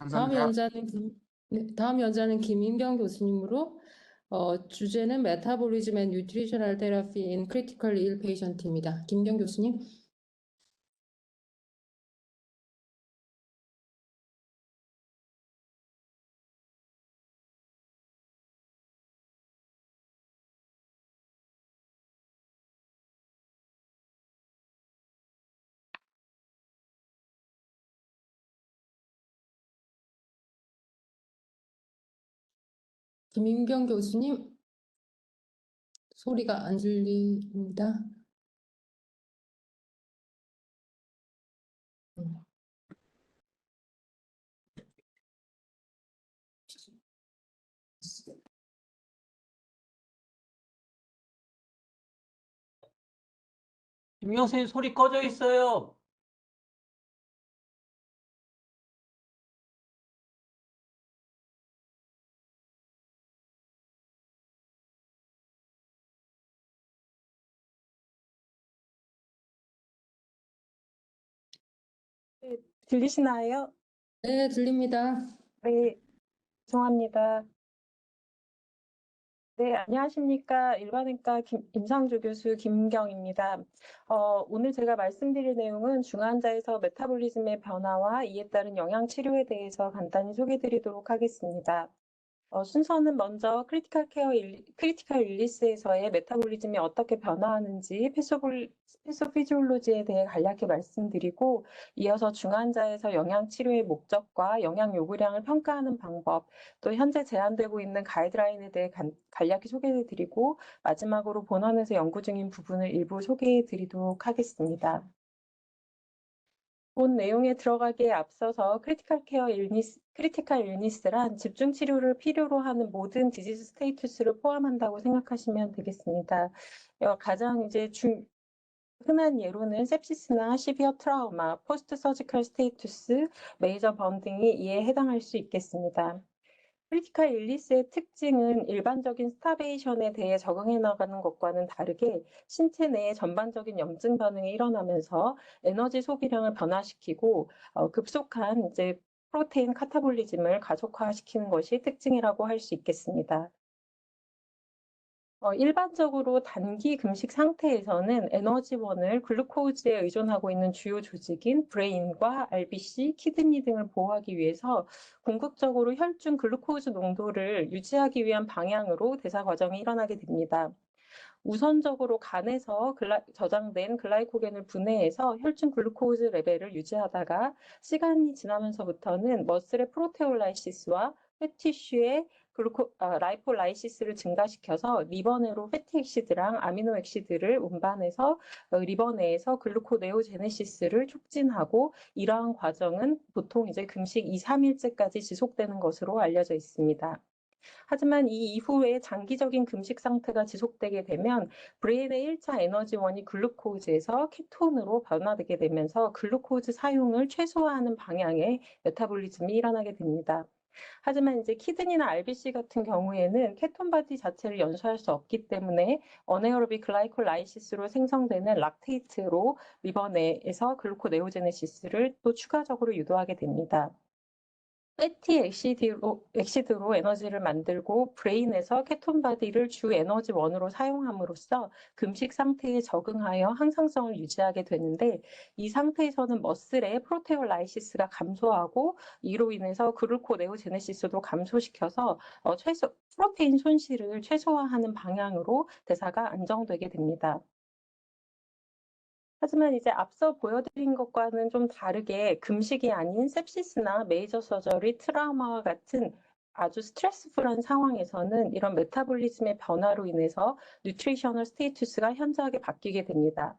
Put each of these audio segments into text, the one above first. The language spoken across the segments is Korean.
다음 감사합니다. 연자는 다음 연자는 김인경 교수님으로 주제는 메타볼리즘 앤 뉴트리셔널 테라피 인 크리티컬 일 페이션트입니다. 김인경 교수님. 김인경 교수님 소리가 안 들립니다. 김영 선생님 소리 꺼져 있어요. 네, 들리시나요? 네, 들립니다. 네, 죄송합니다. 네, 안녕하십니까. 일반외과 임상조 교수 김경입니다. 오늘 제가 말씀드릴 내용은 중환자에서 메타볼리즘의 변화와 이에 따른 영양치료에 대해서 간단히 소개드리도록 하겠습니다. 순서는 먼저 크리티컬 일리스에서의 메타볼리즘이 어떻게 변화하는지 패소피지올로지에 대해 간략히 말씀드리고, 이어서 중환자에서 영양치료의 목적과 영양 요구량을 평가하는 방법, 또 현재 제한되고 있는 가이드라인에 대해 간략히 소개해드리고, 마지막으로 본원에서 연구 중인 부분을 일부 소개해드리도록 하겠습니다. 본 내용에 들어가기에 앞서서 크리티컬 일니스란 집중 치료를 필요로 하는 모든 디지즈 스테이투스를 포함한다고 생각하시면 되겠습니다. 가장 흔한 예로는 sepsis나 시비어 트라우마, 포스트 서지컬 스테이투스, 메이저 번 등이 이에 해당할 수 있겠습니다. 크리티컬 일리스의 특징은 일반적인 스타베이션에 대해 적응해 나가는 것과는 다르게 신체 내에 전반적인 염증 반응이 일어나면서 에너지 소비량을 변화시키고 급속한 프로테인 카타볼리즘을 가속화시키는 것이 특징이라고 할 수 있겠습니다. 일반적으로 단기 금식 상태에서는 에너지원을 글루코즈에 의존하고 있는 주요 조직인 브레인과 RBC, 키드니 등을 보호하기 위해서 궁극적으로 혈중 글루코즈 농도를 유지하기 위한 방향으로 대사 과정이 일어나게 됩니다. 우선적으로 간에서 저장된 글라이코겐을 분해해서 혈중 글루코즈 레벨을 유지하다가 시간이 지나면서부터는 머슬의 프로테올라이시스와 폐티슈의 라이폴라이시스를 증가시켜서 리버 내로 패티엑시드랑 아미노엑시드를 운반해서 리버 내에서 글루코네오제네시스를 촉진하고, 이러한 과정은 보통 금식 2, 3일째까지 지속되는 것으로 알려져 있습니다. 하지만 이 이후에 장기적인 금식 상태가 지속되게 되면 브레인의 1차 에너지원이 글루코즈에서 케톤으로 변화되게 되면서 글루코즈 사용을 최소화하는 방향의 메타볼리즘이 일어나게 됩니다. 하지만 키드니나 RBC 같은 경우에는 케톤 바디 자체를 연소할 수 없기 때문에 어네어로빅 글라이콜라이시스로 생성되는 락테이트로 리버 내에서 글루코네오제네시스를 또 추가적으로 유도하게 됩니다. 패티 엑시드로 에너지를 만들고 브레인에서 케톤 바디를 주 에너지원으로 사용함으로써 금식 상태에 적응하여 항상성을 유지하게 되는데, 이 상태에서는 머슬의 프로테올라이시스가 감소하고 이로 인해서 글루코네오제네시스도 감소시켜서 프로테인 손실을 최소화하는 방향으로 대사가 안정되게 됩니다. 하지만 앞서 보여드린 것과는 좀 다르게 금식이 아닌 sepsis나 메이저 서저리, 트라우마와 같은 아주 스트레스풀한 상황에서는 이런 메타볼리즘의 변화로 인해서 뉴트리셔널 스테이투스가 현저하게 바뀌게 됩니다.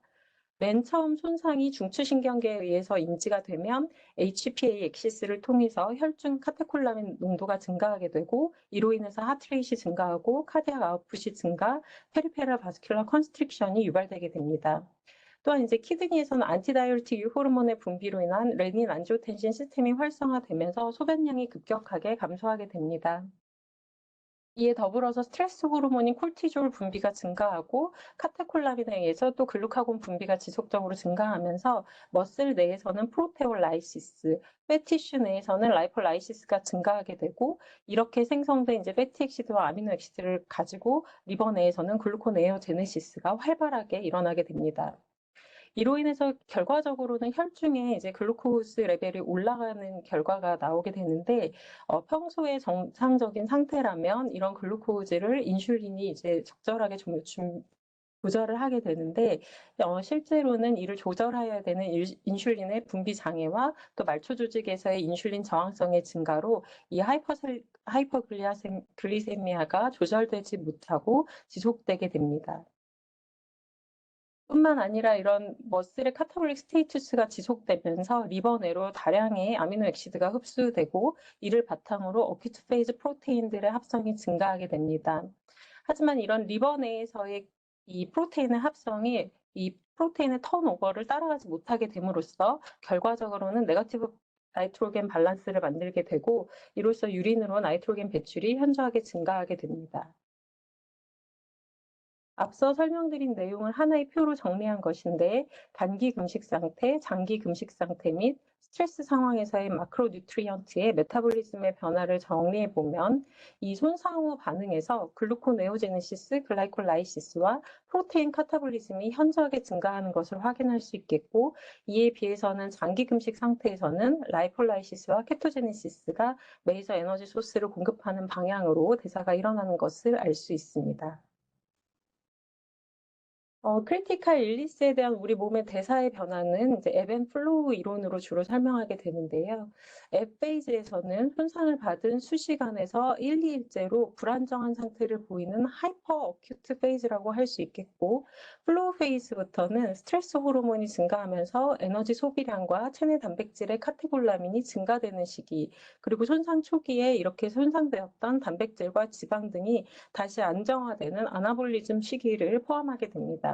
맨 처음 손상이 중추신경계에 의해서 인지가 되면 HPA 엑시스를 통해서 혈중 카테콜라민 농도가 증가하게 되고, 이로 인해서 하트레이시 증가하고 카디악 아웃풋이 증가, 페리페럴 바스큘러 컨스트릭션이 유발되게 됩니다. 또한 키드니에서는 안티다이어리틱 호르몬의 분비로 인한 레닌 안지오텐신 시스템이 활성화되면서 소변량이 급격하게 감소하게 됩니다. 이에 더불어서 스트레스 호르몬인 콜티졸 분비가 증가하고 카테콜라민에 의해서 또 글루카곤 분비가 지속적으로 증가하면서 머슬 내에서는 프로테올라이시스, 푀티슈 내에서는 라이폴라이시스가 증가하게 되고 이렇게 생성된 이제 패티엑시드와 아미노엑시드를 가지고 리버 내에서는 글루코네오제네시스가 활발하게 일어나게 됩니다. 이로 인해서 결과적으로는 혈중에 이제 글루코스 레벨이 올라가는 결과가 나오게 되는데 평소에 정상적인 상태라면 이런 글루코즈를 인슐린이 이제 적절하게 조절을 하게 되는데 실제로는 이를 조절해야 되는 인슐린의 분비 장애와 또 말초 조직에서의 인슐린 저항성의 증가로 이 하이퍼글리세미아가 조절되지 못하고 지속되게 됩니다. 뿐만 아니라 이런 머슬의 카타볼릭 스테이투스가 지속되면서 리버 내로 다량의 아미노액시드가 흡수되고 이를 바탕으로 어큐트 페이즈 프로테인들의 합성이 증가하게 됩니다. 하지만 이런 리버 내에서의 이 프로테인의 합성이 이 프로테인의 턴오버를 따라가지 못하게 됨으로써 결과적으로는 네거티브 나이트로겐 밸런스를 만들게 되고 이로써 유린으로 나이트로겐 배출이 현저하게 증가하게 됩니다. 앞서 설명드린 내용을 하나의 표로 정리한 것인데 단기 금식 상태, 장기 금식 상태 및 스트레스 상황에서의 마크로 뉴트리언트의 메타볼리즘의 변화를 정리해 보면 이 손상 후 반응에서 글루코네오제네시스, 글라이콜라이시스와 프로테인 카타볼리즘이 현저하게 증가하는 것을 확인할 수 있겠고 이에 비해서는 장기 금식 상태에서는 라이폴라이시스와 케토제네시스가 메이저 에너지 소스를 공급하는 방향으로 대사가 일어나는 것을 알 수 있습니다. 크리티컬 일리스에 대한 우리 몸의 대사의 변화는 이제 ebb 앤 플로우 이론으로 주로 설명하게 되는데요. ebb 페이즈에서는 손상을 받은 수시간에서 1, 2일째로 불안정한 상태를 보이는 하이퍼 어큐트 페이즈라고 할 수 있겠고, 플로우 페이즈부터는 스트레스 호르몬이 증가하면서 에너지 소비량과 체내 단백질의 카테콜라민이 증가되는 시기, 그리고 손상 초기에 이렇게 손상되었던 단백질과 지방 등이 다시 안정화되는 아나볼리즘 시기를 포함하게 됩니다.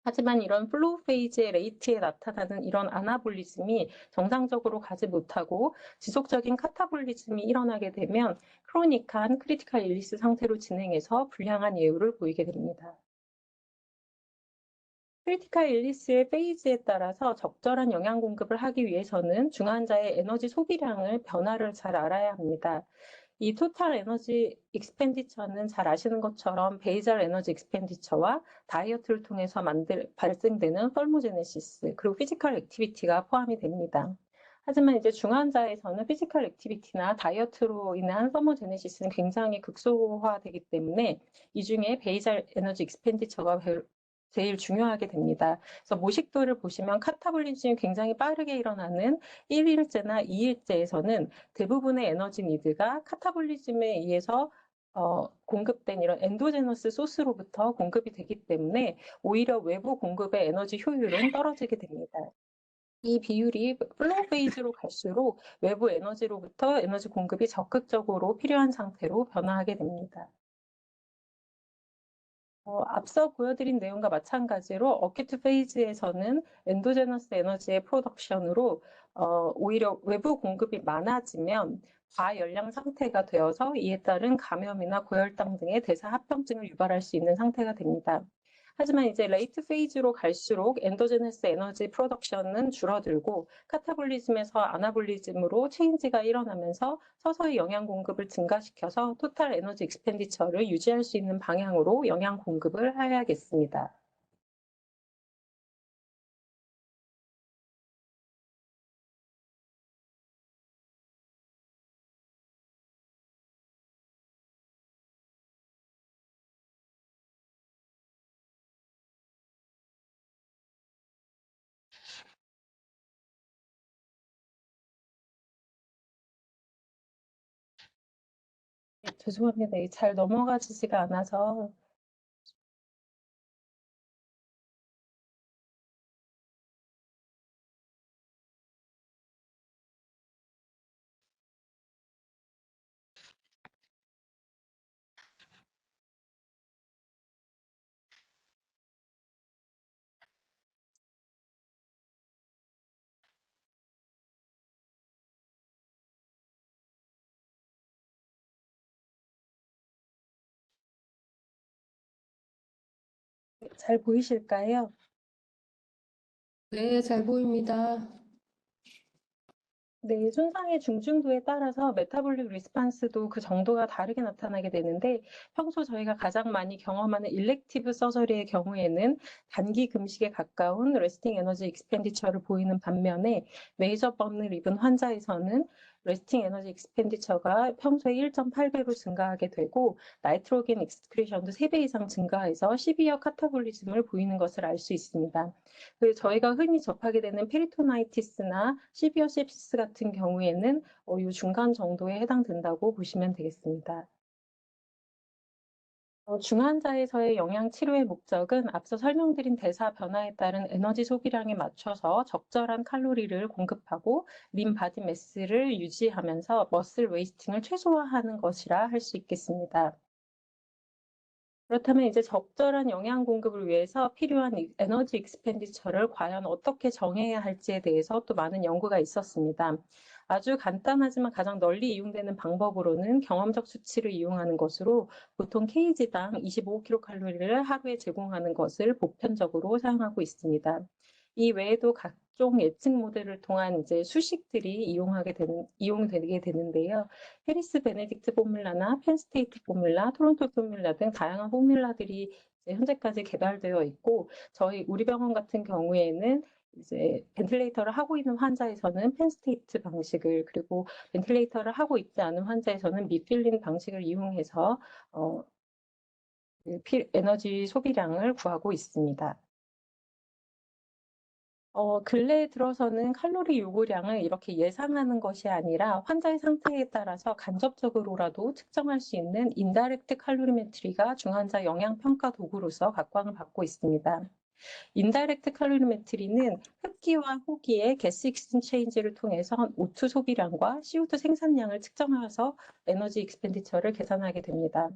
하지만 이런 플로우 페이지의 레이트에 나타나는 이런 아나볼리즘이 정상적으로 가지 못하고 지속적인 카타볼리즘이 일어나게 되면 크로닉한 크리티컬 일리스 상태로 진행해서 불량한 예후를 보이게 됩니다. 크리티컬 일리스의 페이즈에 따라서 적절한 영양 공급을 하기 위해서는 중환자의 에너지 소비량을 변화를 잘 알아야 합니다. 이 토탈 에너지 익스펜디처는 잘 아시는 것처럼 베이절 에너지 익스펜디처와 다이어트를 통해서 발생되는 펄모제네시스 그리고 피지컬 액티비티가 포함이 됩니다. 하지만 이제 중환자에서는 피지컬 액티비티나 다이어트로 인한 펄모제네시스는 굉장히 극소화되기 때문에 이 중에 베이절 에너지 익스펜디처가 제일 중요하게 됩니다. 그래서 모식도를 보시면 카타볼리즘이 굉장히 빠르게 일어나는 1일째나 2일째에서는 대부분의 에너지 니드가 카타볼리즘에 의해서 공급된 이런 엔도제너스 소스로부터 공급이 되기 때문에 오히려 외부 공급의 에너지 효율은 떨어지게 됩니다. 이 비율이 플로우 페이즈로 갈수록 외부 에너지로부터 에너지 공급이 적극적으로 필요한 상태로 변화하게 됩니다. 앞서 보여드린 내용과 마찬가지로 어큐트 페이즈에서는 엔도제너스 에너지의 프로덕션으로 오히려 외부 공급이 많아지면 과열량 상태가 되어서 이에 따른 감염이나 고혈당 등의 대사 합병증을 유발할 수 있는 상태가 됩니다. 하지만 이제 레이트 페이즈로 갈수록 엔도제너스 에너지 프로덕션은 줄어들고 카타볼리즘에서 아나볼리즘으로 체인지가 일어나면서 서서히 영양 공급을 증가시켜서 토탈 에너지 익스펜디처를 유지할 수 있는 방향으로 영양 공급을 해야겠습니다. 죄송합니다. 잘 넘어가지지가 않아서. 잘 보이실까요? 네, 잘 보입니다. 네, 손상의 중증도에 따라서 메타볼릭 리스판스도 그 정도가 다르게 나타나게 되는데 평소 저희가 가장 많이 경험하는 일렉티브 서저리의 경우에는 단기 금식에 가까운 레스팅 에너지 익스펜디처를 보이는 반면에 메이저 범을 입은 환자에서는 레스팅 에너지 익스펜디처가 평소에 1.8배로 증가하게 되고 나이트로겐 익스크리션도 3배 이상 증가해서 시비어 카타볼리즘을 보이는 것을 알 수 있습니다. 그리고 저희가 흔히 접하게 되는 페리토나이티스나 시비어 sepsis 같은 경우에는 이 중간 정도에 해당된다고 보시면 되겠습니다. 중환자에서의 영양 치료의 목적은 앞서 설명드린 대사 변화에 따른 에너지 소비량에 맞춰서 적절한 칼로리를 공급하고 린 바디 매스를 유지하면서 머슬 웨이스팅을 최소화하는 것이라 할 수 있겠습니다. 그렇다면 이제 적절한 영양 공급을 위해서 필요한 에너지 익스펜디처를 과연 어떻게 정해야 할지에 대해서 또 많은 연구가 있었습니다. 아주 간단하지만 가장 널리 이용되는 방법으로는 경험적 수치를 이용하는 것으로 보통 kg당 25kcal를 하루에 제공하는 것을 보편적으로 사용하고 있습니다. 이 외에도 각종 예측 모델을 통한 이제 수식들이 이용되게 되는데요. 해리스 베네딕트 포뮬라나 펜스테이트 포뮬라, 토론토 포뮬라 등 다양한 포뮬라들이 이제 현재까지 개발되어 있고 우리 병원 같은 경우에는 이제 벤틸레이터를 하고 있는 환자에서는 펜스테이트 방식을 그리고 벤틸레이터를 하고 있지 않은 환자에서는 미필린 방식을 이용해서 에너지 소비량을 구하고 있습니다. 근래에 들어서는 칼로리 요구량을 이렇게 예상하는 것이 아니라 환자의 상태에 따라서 간접적으로라도 측정할 수 있는 인다이렉트 칼로리메트리가 중환자 영양 평가 도구로서 각광을 받고 있습니다. 인다이렉트 칼로리메트리는 흡기와 호기의 가스 익스체인지를 통해서 O2 소비량과 CO2 생산량을 측정해서 에너지 익스펜디처를 계산하게 됩니다.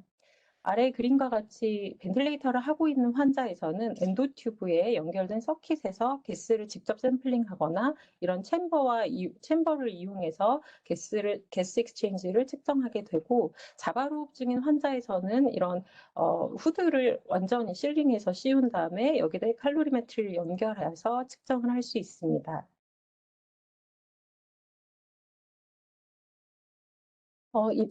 아래 그림과 같이 벤틸레이터를 하고 있는 환자에서는 엔도튜브에 연결된 서킷에서 가스를 직접 샘플링하거나 이런 챔버를 이용해서 가스 익스체인지를 측정하게 되고 자발호흡 중인 환자에서는 이런 후드를 완전히 실링해서 씌운 다음에 여기다 칼로리메트리를 연결해서 측정을 할 수 있습니다.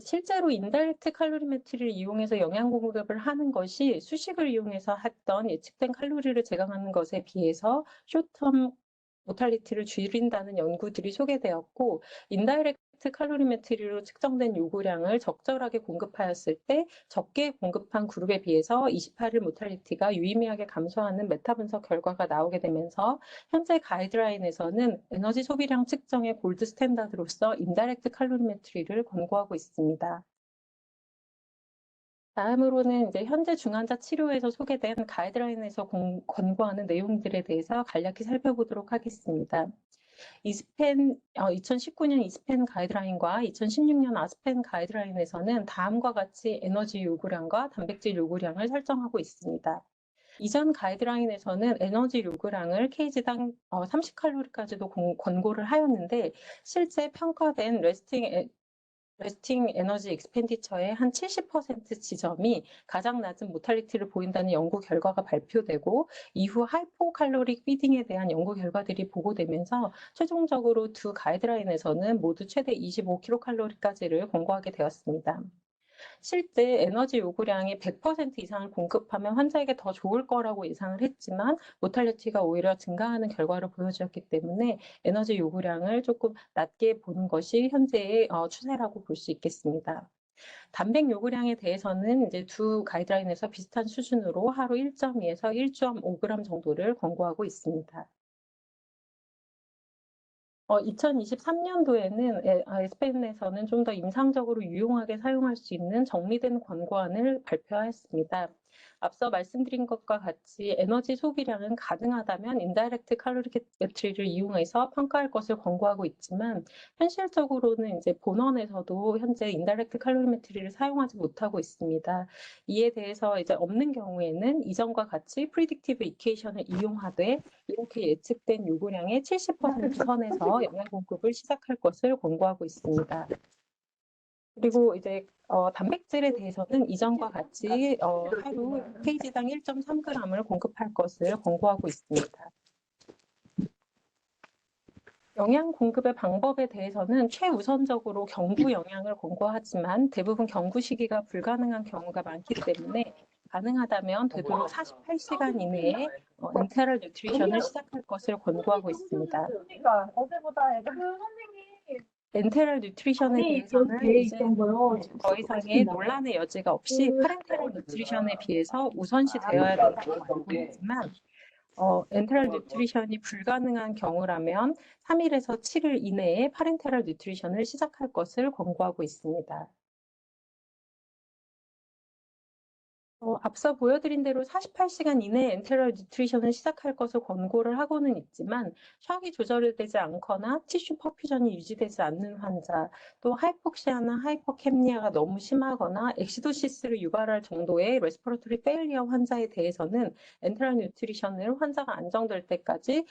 실제로 인다이렉트 칼로리메트리를 이용해서 영양 공급을 하는 것이 수식을 이용해서 했던 예측된 칼로리를 제공하는 것에 비해서 숏텀 모탈리티를 줄인다는 연구들이 소개되었고 인다이렉트 칼로리메트리로 측정된 요구량을 적절하게 공급하였을 때 적게 공급한 그룹에 비해서 28일 모탈리티가 유의미하게 감소하는 메타 분석 결과가 나오게 되면서 현재 가이드라인에서는 에너지 소비량 측정의 골드 스탠다드로서 인다이렉트 칼로리메트리를 권고하고 있습니다. 다음으로는 이제 현재 중환자 치료에서 소개된 가이드라인에서 권고하는 내용들에 대해서 간략히 살펴보도록 하겠습니다. 2019년 이스펜 가이드라인과 2016년 아스펜 가이드라인에서는 다음과 같이 에너지 요구량과 단백질 요구량을 설정하고 있습니다. 이전 가이드라인에서는 에너지 요구량을 kg당 30칼로리까지도 권고를 하였는데 실제 평가된 레스팅 에너지 익스펜디처의 한 70% 지점이 가장 낮은 모탈리티를 보인다는 연구 결과가 발표되고 이후 하이포칼로릭 피딩에 대한 연구 결과들이 보고되면서 최종적으로 두 가이드라인에서는 모두 최대 25kcal까지를 권고하게 되었습니다. 실제 에너지 요구량이 100% 이상을 공급하면 환자에게 더 좋을 거라고 예상을 했지만 모탈리티가 오히려 증가하는 결과를 보여주었기 때문에 에너지 요구량을 조금 낮게 보는 것이 현재의 추세라고 볼 수 있겠습니다. 단백 요구량에 대해서는 이제 두 가이드라인에서 비슷한 수준으로 하루 1.2에서 1.5g 정도를 권고하고 있습니다. 2023년도에는 에스펜에서는 좀 더 임상적으로 유용하게 사용할 수 있는 정리된 권고안을 발표하였습니다. 앞서 말씀드린 것과 같이 에너지 소비량은 가능하다면 인다이렉트 칼로리메트리를 이용해서 평가할 것을 권고하고 있지만 현실적으로는 이제 본원에서도 현재 인다이렉트 칼로리메트리를 사용하지 못하고 있습니다. 이에 대해서 이제 없는 경우에는 이전과 같이 프리딕티브 이퀘이션을 이용하되 이렇게 예측된 요구량의 70% 선에서 영양 공급을 시작할 것을 권고하고 있습니다. 그리고 이제 단백질에 대해서는 이전과 같이 하루 페이지당 1.3g을 공급할 것을 권고하고 있습니다. 영양 공급의 방법에 대해서는 최우선적으로 경구 영양을 권고하지만 대부분 경구 시기가 불가능한 경우가 많기 때문에 가능하다면 되도록 48시간 이내에 엔테럴 뉴트리션을 시작할 것을 권고하고 있습니다. 그러니까 어제보다 애가 선생님 엔테럴 뉴트리션에 대해서는 이제 더 이상의 논란의 여지가 없이 파렌테럴 뉴트리션에 비해서 우선시 되어야 된다고 알고 있지만 엔테럴 뉴트리션이 불가능한 경우라면 3일에서 7일 이내에 파렌테럴 뉴트리션을 시작할 것을 권고하고 있습니다. 앞서 보여드린 대로 48시간 이내에 엔테럴 뉴트리션을 시작할 것을 권고를 하고는 있지만 샥이 조절되지 않거나 티슈 퍼퓨전이 유지되지 않는 환자, 또 하이폭시아나 하이퍼캡니아가 너무 심하거나 엑시도시스를 유발할 정도의 레스피레토리 페일리어 환자에 대해서는 엔테럴 뉴트리션을 환자가 안정될 때까지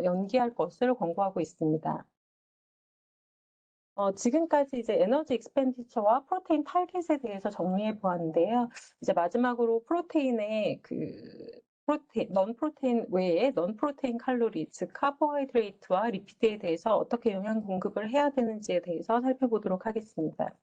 연기할 것을 권고하고 있습니다. 지금까지 이제 에너지 익스펜디처와 프로테인 타겟에 대해서 정리해 보았는데요. 이제 마지막으로 프로테인의 넌 프로테인 외에 넌 프로테인 칼로리, 즉 카보하이드레이트와 리피드에 대해서 어떻게 영양 공급을 해야 되는지에 대해서 살펴보도록 하겠습니다.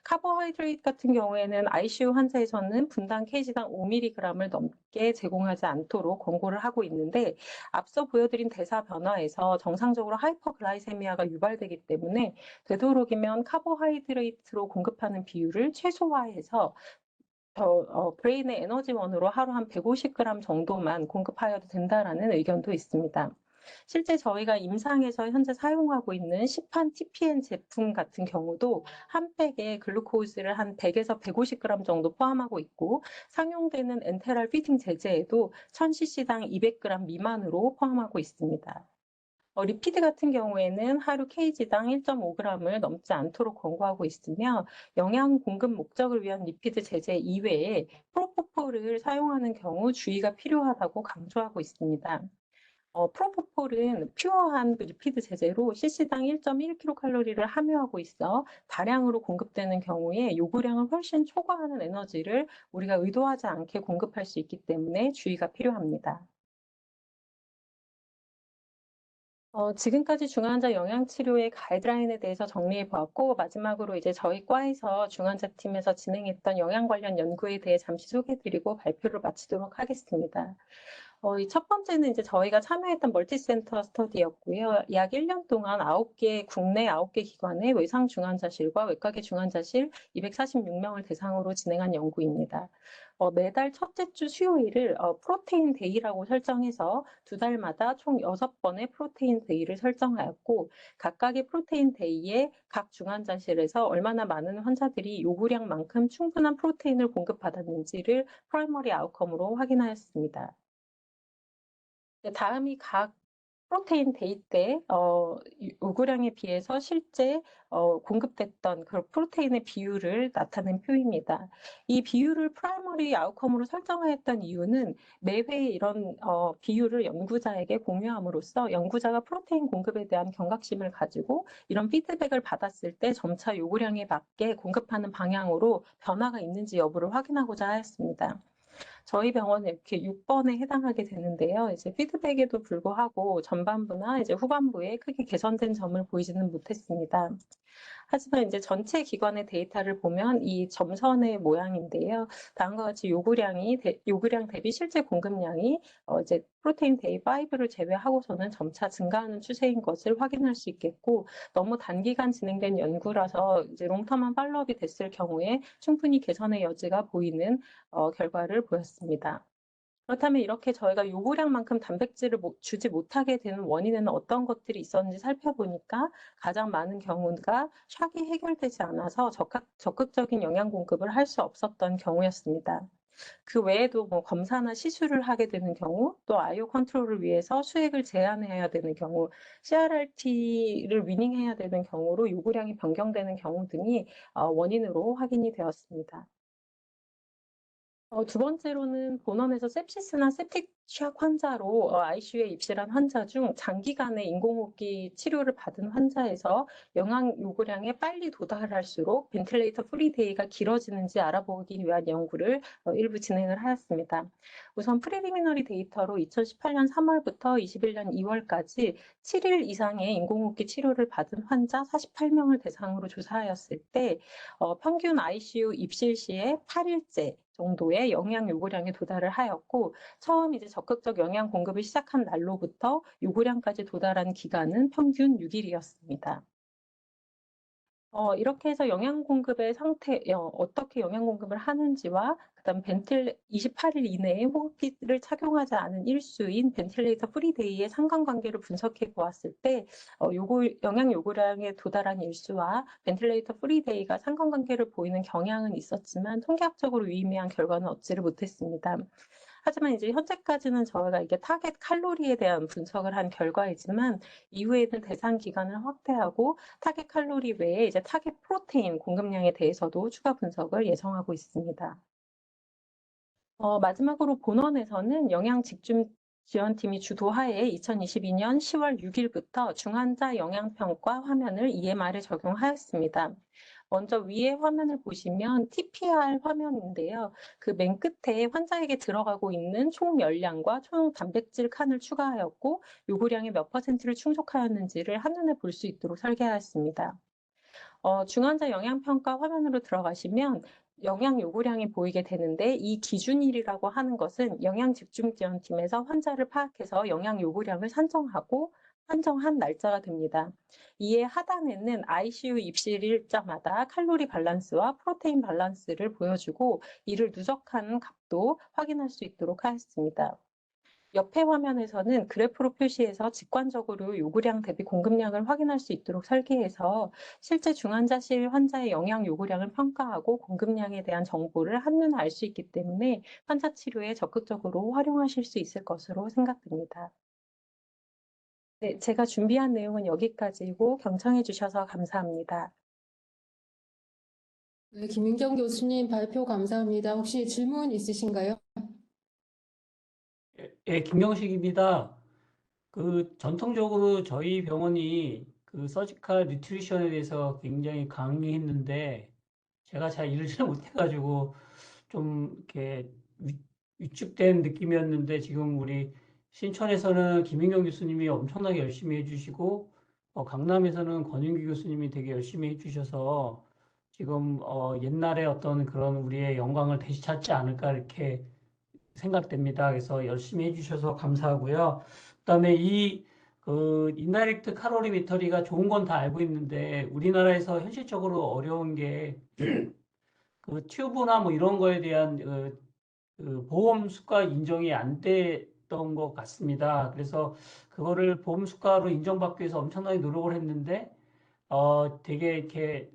카보하이드레이트 같은 경우에는 ICU 환자에서는 분당 kg당 5mg을 넘게 제공하지 않도록 권고를 하고 있는데 앞서 보여드린 대사 변화에서 정상적으로 하이퍼글라이세미아가 유발되기 때문에 되도록이면 카보하이드레이트로 공급하는 비율을 최소화해서 브레인의 에너지원으로 하루 한 150g 정도만 공급하여도 된다라는 의견도 있습니다. 실제 저희가 임상에서 현재 사용하고 있는 시판 TPN 제품 같은 경우도 한 팩에 글루코즈를 한 100에서 150g 정도 포함하고 있고 상용되는 엔테랄 피팅 제제에도 1000cc당 200g 미만으로 포함하고 있습니다. 리피드 같은 경우에는 하루 kg당 1.5g을 넘지 않도록 권고하고 있으며 영양 공급 목적을 위한 리피드 제제 이외에 프로포폴을 사용하는 경우 주의가 필요하다고 강조하고 있습니다. 프로포폴은 퓨어한 리피드 제제로 cc당 1.1kcal를 함유하고 있어 다량으로 공급되는 경우에 요구량을 훨씬 초과하는 에너지를 우리가 의도하지 않게 공급할 수 있기 때문에 주의가 필요합니다. 지금까지 중환자 영양치료의 가이드라인에 대해서 정리해 보았고 마지막으로 이제 저희 과에서 중환자팀에서 진행했던 영양 관련 연구에 대해 잠시 소개해드리고 발표를 마치도록 하겠습니다. 이 첫 번째는 이제 저희가 참여했던 멀티센터 스터디였고요. 약 1년 동안 국내 9개 기관의 외상 중환자실과 외과계 중환자실 246명을 대상으로 진행한 연구입니다. 매달 첫째 주 수요일을 프로테인 데이라고 설정해서 2달마다 총 6번의 프로테인 데이를 설정하였고 각각의 프로테인 데이에 각 중환자실에서 얼마나 많은 환자들이 요구량만큼 충분한 프로테인을 공급받았는지를 프라이머리 아웃컴으로 확인하였습니다. 다음이 각 프로테인 데이 때 요구량에 비해서 실제 공급됐던 그 프로테인의 비율을 나타낸 표입니다. 이 비율을 프라이머리 아웃컴으로 설정하였던 이유는 매회 이런 비율을 연구자에게 공유함으로써 연구자가 프로테인 공급에 대한 경각심을 가지고 이런 피드백을 받았을 때 점차 요구량에 맞게 공급하는 방향으로 변화가 있는지 여부를 확인하고자 하였습니다. 저희 병원은 이렇게 6번에 해당하게 되는데요. 이제 피드백에도 불구하고 전반부나 이제 후반부에 크게 개선된 점을 보이지는 못했습니다. 하지만 이제 전체 기관의 데이터를 보면 이 점선의 모양인데요. 다음과 같이 요구량 대비 실제 공급량이 이제 프로테인 데이 5를 제외하고서는 점차 증가하는 추세인 것을 확인할 수 있겠고 너무 단기간 진행된 연구라서 이제 롱텀한 팔로업이 됐을 경우에 충분히 개선의 여지가 보이는 결과를 보였습니다. 그렇다면 이렇게 저희가 요구량만큼 단백질을 주지 못하게 되는 원인에는 어떤 것들이 있었는지 살펴보니까 가장 많은 경우가 샥이 해결되지 않아서 적극적인 영양 공급을 할 수 없었던 경우였습니다. 그 외에도 검사나 시술을 하게 되는 경우, 또 아이오 컨트롤을 위해서 수액을 제한해야 되는 경우, CRRT를 위닝해야 되는 경우로 요구량이 변경되는 경우 등이 원인으로 확인이 되었습니다. 두 번째로는 본원에서 sepsis나 septic 취약 환자로 ICU에 입실한 환자 중 장기간의 인공호흡기 치료를 받은 환자에서 영양 요구량에 빨리 도달할수록 벤틸레이터 프리 데이가 길어지는지 알아보기 위한 연구를 일부 진행을 하였습니다. 우선 프리리미너리 데이터로 2018년 3월부터 21년 2월까지 7일 이상의 인공호흡기 치료를 받은 환자 48명을 대상으로 조사하였을 때 평균 ICU 입실 시에 8일째 정도의 영양 요구량에 도달을 하였고 처음 이제 적극적 영양 공급을 시작한 날로부터 요구량까지 도달한 기간은 평균 6일이었습니다. 이렇게 해서 영양 공급의 상태, 어떻게 영양 공급을 하는지와 그다음 28일 이내에 호흡기를 착용하지 않은 일수인 벤틸레이터 프리데이의 상관관계를 분석해 보았을 때 영양 요구량에 도달한 일수와 벤틸레이터 프리데이가 상관관계를 보이는 경향은 있었지만 통계학적으로 유의미한 결과는 얻지를 못했습니다. 하지만 이제 현재까지는 저희가 이게 타겟 칼로리에 대한 분석을 한 결과이지만 이후에는 대상 기간을 확대하고 타겟 칼로리 외에 이제 타겟 프로테인 공급량에 대해서도 추가 분석을 예정하고 있습니다. 마지막으로 본원에서는 영양 집중 지원팀이 주도하에 2022년 10월 6일부터 중환자 영양평가 화면을 EMR에 적용하였습니다. 먼저 위에 화면을 보시면 TPR 화면인데요. 그 맨 끝에 환자에게 들어가고 있는 총 열량과 총 단백질 칸을 추가하였고 요구량의 몇 %를 충족하였는지를 한눈에 볼 수 있도록 설계하였습니다. 중환자 영양평가 화면으로 들어가시면 영양 요구량이 보이게 되는데 이 기준일이라고 하는 것은 영양집중지원팀에서 환자를 파악해서 영양 요구량을 산정한 날짜가 됩니다. 이에 하단에는 ICU 입실일자마다 칼로리 밸런스와 프로테인 밸런스를 보여주고 이를 누적한 값도 확인할 수 있도록 하였습니다. 옆에 화면에서는 그래프로 표시해서 직관적으로 요구량 대비 공급량을 확인할 수 있도록 설계해서 실제 중환자실 환자의 영양 요구량을 평가하고 공급량에 대한 정보를 한눈에 알 수 있기 때문에 환자 치료에 적극적으로 활용하실 수 있을 것으로 생각됩니다. 네, 제가 준비한 내용은 여기까지고 경청해 주셔서 감사합니다. 네, 김윤경 교수님 발표 감사합니다. 혹시 질문 있으신가요? 예, 김경식입니다. 전통적으로 저희 병원이 서지컬 뉴트리션에 대해서 굉장히 강의했는데 제가 잘 이해를 못해가지고 좀 이렇게 위축된 느낌이었는데 지금 우리 신촌에서는 김인경 교수님이 엄청나게 열심히 해주시고 강남에서는 권윤기 교수님이 되게 열심히 해주셔서 지금 옛날에 어떤 그런 우리의 영광을 다시 찾지 않을까 이렇게 생각됩니다. 그래서 열심히 해주셔서 감사하고요. 그다음에 인다이렉트 칼로리미터리가 좋은 건 다 알고 있는데 우리나라에서 현실적으로 어려운 게 튜브나 뭐 이런 거에 대한 보험 수가 인정이 안 됐던 것 같습니다. 그래서 그거를 보험 수가로 인정받기 위해서 엄청나게 노력을 했는데 되게 이렇게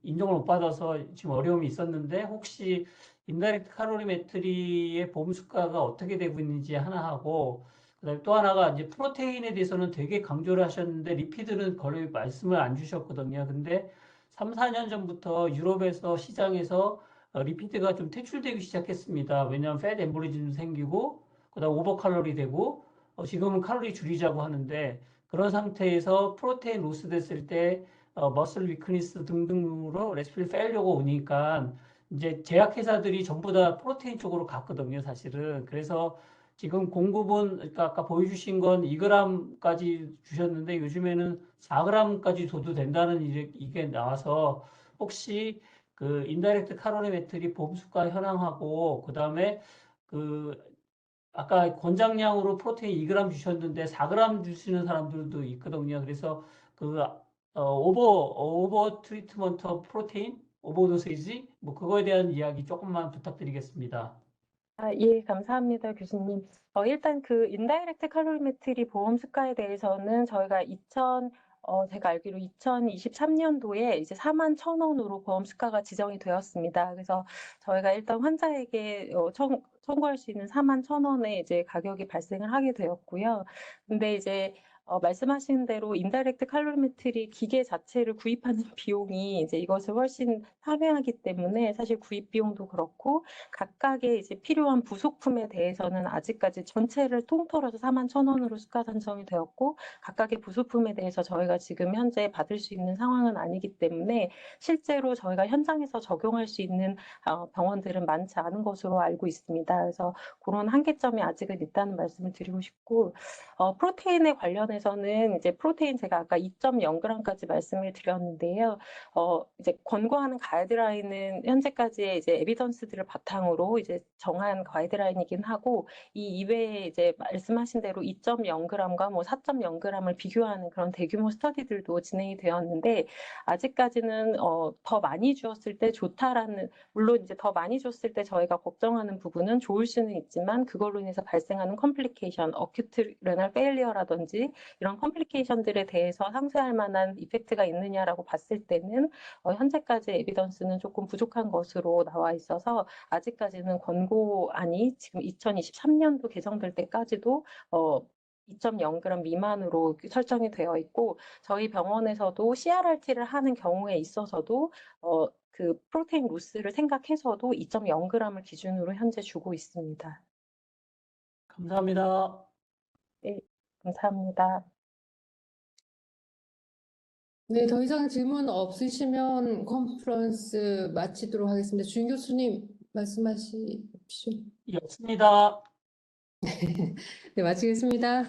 인정을 못 받아서 지금 어려움이 있었는데 혹시 인다이렉트 칼로리메트리의 보험 수가가 어떻게 되고 있는지 하나 하고 그다음에 또 하나가 이제 프로테인에 대해서는 되게 강조를 하셨는데 리피드는 거의 말씀을 안 주셨거든요. 근데 3, 4년 전부터 유럽에서 시장에서 리피드가 좀 퇴출되기 시작했습니다. 왜냐하면 패트 엠보리즘도 생기고 그다음 오버칼로리 되고 지금은 칼로리 줄이자고 하는데 그런 상태에서 프로테인 로스 됐을 때 머슬 위크니스 등등으로 레스피리 페일리어가 오니까 이제 제약회사들이 전부 다 프로테인 쪽으로 갔거든요, 사실은. 그래서 지금 공급은 그러니까 아까 보여주신 건 2g까지 주셨는데 요즘에는 4g까지 줘도 된다는 이게 나와서 혹시 인다이렉트 칼로리메트리 보험수가 현황하고 그다음에 그 아까 권장량으로 프로테인 2g 주셨는데 4g 주시는 사람들도 있거든요. 그래서 오버 트리트먼트 프로테인, 오버도세이지 뭐 그거에 대한 이야기 조금만 부탁드리겠습니다. 예, 감사합니다, 교수님. 일단 인다이렉트 칼로리메트리 보험 수가에 대해서는 저희가 제가 알기로 2023년도에 이제 41,000원으로 보험 수가가 지정이 되었습니다. 그래서 저희가 일단 환자에게 청구할 수 있는 41,000원의 이제 가격이 발생을 하게 되었고요. 근데 이제 말씀하신 대로 인다이렉트 칼로리메트리 기계 자체를 구입하는 비용이 이제 이것을 훨씬 상회하기 때문에 사실 구입 비용도 그렇고 각각의 이제 필요한 부속품에 대해서는 아직까지 전체를 통틀어서 41,000원으로 수가 산정이 되었고 각각의 부속품에 대해서 저희가 지금 현재 받을 수 있는 상황은 아니기 때문에 실제로 저희가 현장에서 적용할 수 있는 병원들은 많지 않은 것으로 알고 있습니다. 그래서 그런 한계점이 아직은 있다는 말씀을 드리고 싶고 프로테인에 관련해서는 이제 프로테인 제가 아까 2.0g까지 말씀을 드렸는데요. 이제 권고하는 가이드라인은 현재까지의 이제 에비던스들을 바탕으로 이제 정한 가이드라인이긴 하고 이 이외에 이제 말씀하신 대로 2.0g과 뭐 4.0g을 비교하는 그런 대규모 스터디들도 진행이 되었는데 아직까지는 더 많이 주었을 때 좋다라는 물론 이제 더 많이 줬을 때 저희가 걱정하는 부분은 좋을 수는 있지만 그걸로 인해서 발생하는 컴플리케이션, 어큐트 레날 페일리어라든지 이런 컴플리케이션들에 대해서 상쇄할 만한 이펙트가 있느냐라고 봤을 때는 현재까지 에비던스는 조금 부족한 것으로 나와 있어서 아직까지는 권고안이 지금 2023년도 개정될 때까지도 2.0g 미만으로 설정이 되어 있고 저희 병원에서도 CRRT를 하는 경우에 있어서도 그 프로테인 로스를 생각해서도 2.0g을 기준으로 현재 주고 있습니다. 감사합니다. 네, 감사합니다. 네, 더 이상 질문 없으시면 컨퍼런스 마치도록 하겠습니다. 주인 교수님 말씀하십시오. 예, 없습니다. 네, 마치겠습니다.